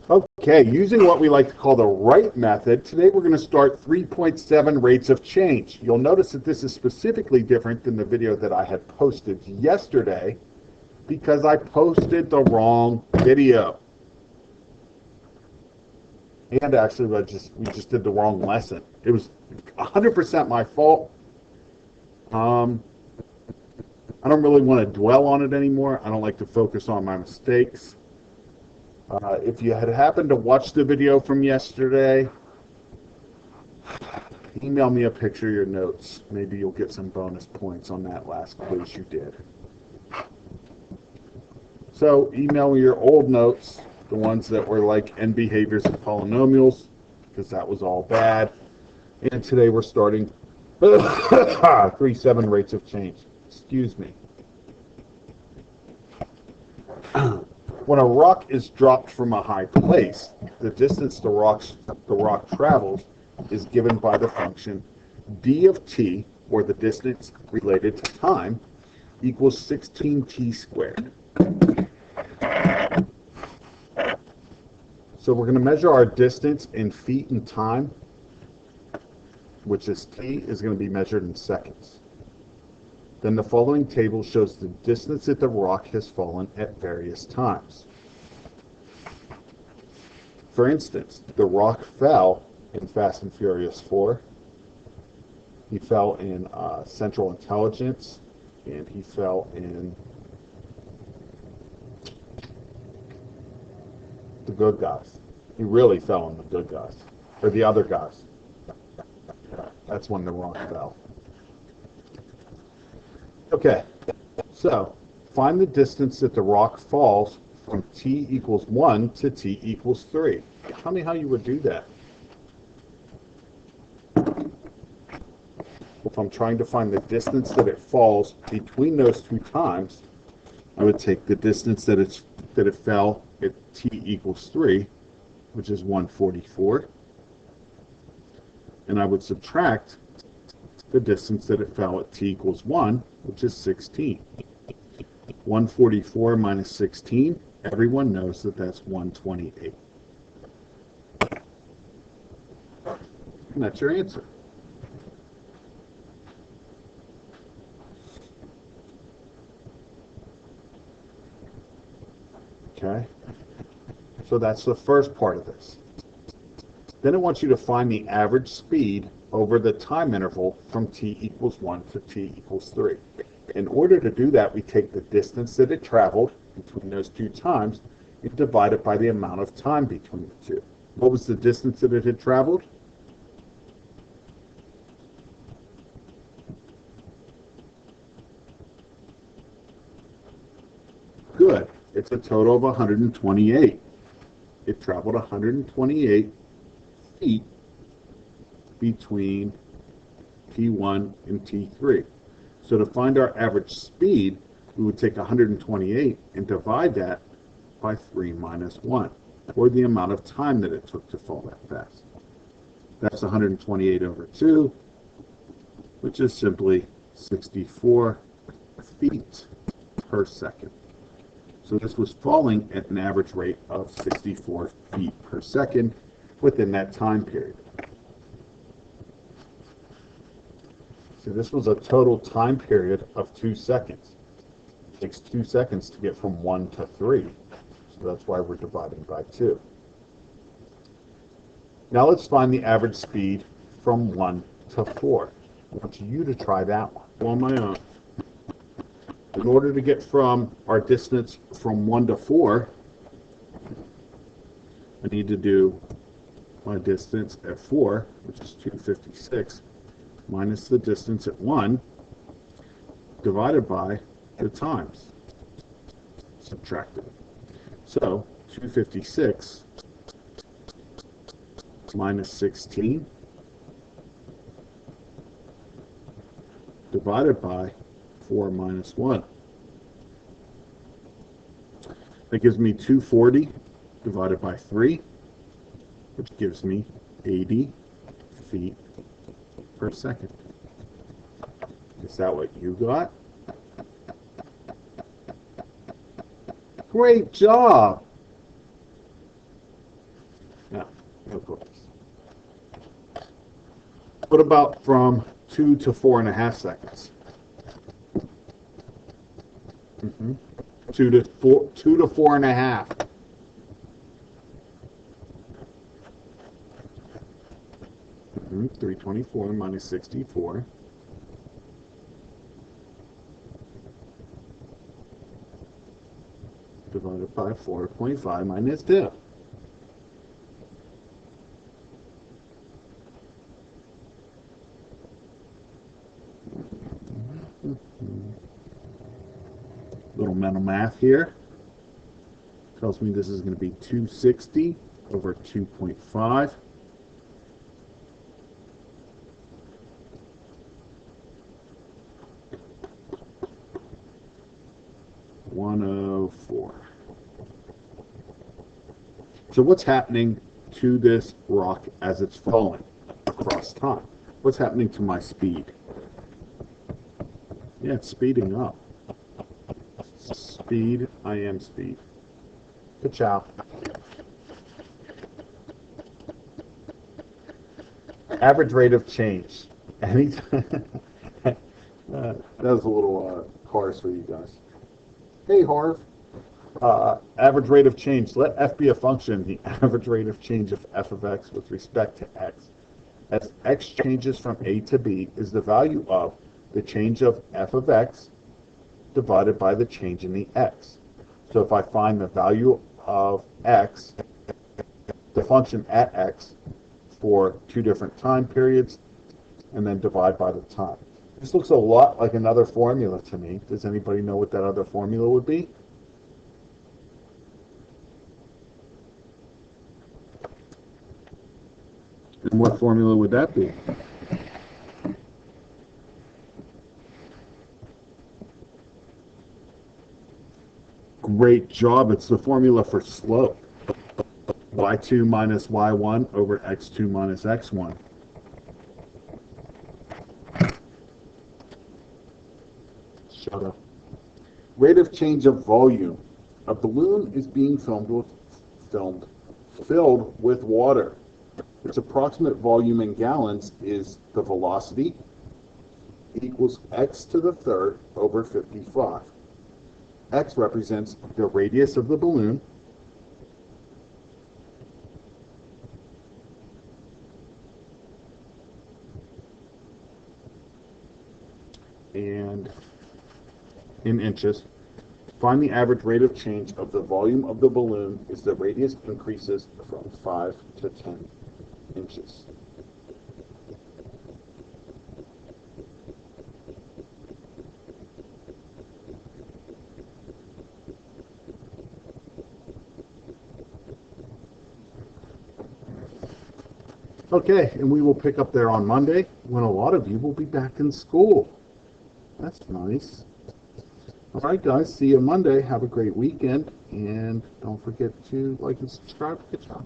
Okay, using what we like to call the right method, today we're going to start 3.7 rates of change. You'll notice that this is specifically different than the video that I had posted yesterday because I posted the wrong video. And actually, we just did the wrong lesson. It was 100% my fault. I don't really want to dwell on it anymore. I don't like to focus on my mistakes. If you had happened to watch the video from yesterday, email me a picture of your notes. Maybe you'll get some bonus points on that last quiz you did. So email me your old notes, the ones that were like end behaviors of polynomials, because that was all bad. And today we're starting 3.7 rates of change. Excuse me. When a rock is dropped from a high place, the distance the rock travels is given by the function d of t, or the distance related to time, equals 16t squared. So we're going to measure our distance in feet and time, which is t, is going to be measured in seconds. Then the following table shows the distance that the rock has fallen at various times. For instance, the rock fell in Fast and Furious 4. He fell in Central Intelligence, and he fell in The Good Guys. He really fell in The Good Guys, or The Other Guys. That's when the rock fell. Okay, so find the distance that the rock falls from t equals 1 to t equals 3. Tell me how you would do that. If I'm trying to find the distance that it falls between those two times, I would take the distance that it fell at t equals 3, which is 144, and I would subtract the distance that it fell at t equals 1, which is 16. 144 minus 16, everyone knows that that's 128. And that's your answer. Okay? So that's the first part of this. Then I want you to find the average speed over the time interval from t equals 1 to t equals 3. In order to do that, we take the distance that it traveled between those two times and divide it by the amount of time between the two. What was the distance that it had traveled? Good. It's a total of 128. It traveled 128 feet between T1 and T3. So to find our average speed, we would take 128 and divide that by 3 minus 1, or the amount of time that it took to fall that fast. That's 128 over 2, which is simply 64 feet per second. So this was falling at an average rate of 64 feet per second within that time period. So this was a total time period of 2 seconds. It takes 2 seconds to get from 1 to 3. So that's why we're dividing by 2. Now let's find the average speed from 1 to 4. I want you to try that one on my own. In order to get from our distance from 1 to 4, I need to do my distance at 4, which is 256, minus the distance at 1, divided by the times subtracted. So 256 minus 16 divided by 4 minus 1. That gives me 240 divided by 3, which gives me 80 feet per second. Is that what you got? Great job! No, of course. What about from 2 to 4.5 seconds? 2 to 4, 2 to 4.5. 324 minus 64. Divided by 4.5 minus 2. Little mental math here. Tells me this is going to be 260 over 2.5. So what's happening to this rock as it's falling across time? What's happening to my speed? Yeah, it's speeding up. Speed, I am speed. Good job. Average rate of change. Anytime. That was a little harsh for you guys. Hey, Harv. Average rate of change. Let f be a function, the average rate of change of f of x with respect to x. As x changes from a to b is the value of the change of f of x divided by the change in the x. So if I find the value of x, the function at x, for two different time periods, and then divide by the time. This looks a lot like another formula to me. Does anybody know what that other formula would be? And what formula would that be? Great job. It's the formula for slope. y2 minus y1 over x2 minus x1. Shut up. Rate of change of volume. A balloon is being filled with water. Its approximate volume in gallons is the velocity equals x to the third over 55. X represents the radius of the balloon, and in inches. Find the average rate of change of the volume of the balloon as the radius increases from 5 to 10 inches. Okay, and we will pick up there on Monday when a lot of you will be back in school. That's nice. All right, guys, see you Monday. Have a great weekend, and don't forget to like and subscribe. Good job.